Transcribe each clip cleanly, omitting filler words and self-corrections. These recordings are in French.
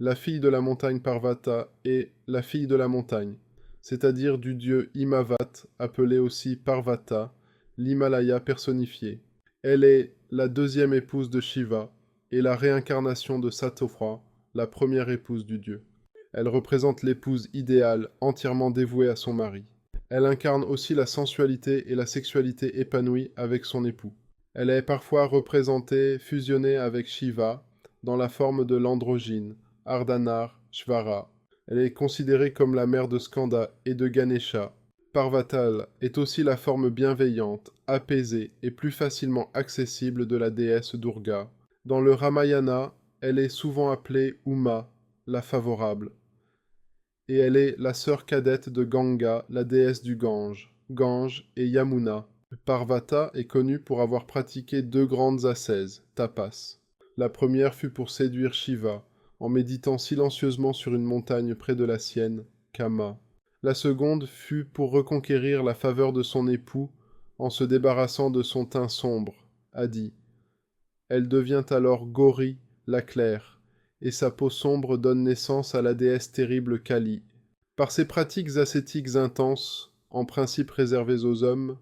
la fille de la montagne Parvata est la fille de la montagne, c'est-à-dire du dieu Himavat, appelé aussi Parvata, l'Himalaya personnifié. Elle est la deuxième épouse de Shiva et la réincarnation de Satofra, la première épouse du dieu. Elle représente l'épouse idéale, entièrement dévouée à son mari. Elle incarne aussi la sensualité et la sexualité épanouie avec son époux. Elle est parfois représentée fusionnée avec Shiva dans la forme de l'androgyne, Ardhanarshvara. Elle est considérée comme la mère de Skanda et de Ganesha. Parvatal est aussi la forme bienveillante, apaisée et plus facilement accessible de la déesse Durga. Dans le Ramayana, elle est souvent appelée Uma, la favorable. Et elle est la sœur cadette de Ganga, la déesse du Gange, Gange et Yamuna. Parvata est connue pour avoir pratiqué deux grandes ascèses, tapas. La première fut pour séduire Shiva, en méditant silencieusement sur une montagne près de la sienne, Kama. La seconde fut pour reconquérir la faveur de son époux, en se débarrassant de son teint sombre, Adi. Elle devient alors Gauri, la claire, et sa peau sombre donne naissance à la déesse terrible Kali. Par ses pratiques ascétiques intenses, en principe réservées aux hommes,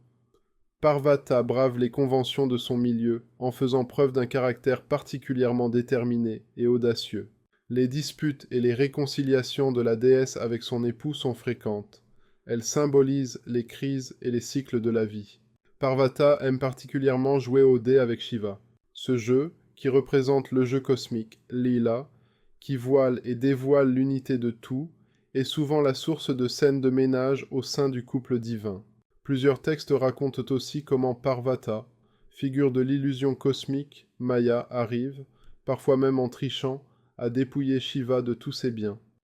Parvata brave les conventions de son milieu en faisant preuve d'un caractère particulièrement déterminé et audacieux. Les disputes et les réconciliations de la déesse avec son époux sont fréquentes. Elle symbolise les crises et les cycles de la vie. Parvata aime particulièrement jouer au dé avec Shiva. Ce jeu, qui représente le jeu cosmique, Lila, qui voile et dévoile l'unité de tout, est souvent la source de scènes de ménage au sein du couple divin. Plusieurs textes racontent aussi comment Parvata, figure de l'illusion cosmique, Maya, arrive, parfois même en trichant, à dépouiller Shiva de tous ses biens.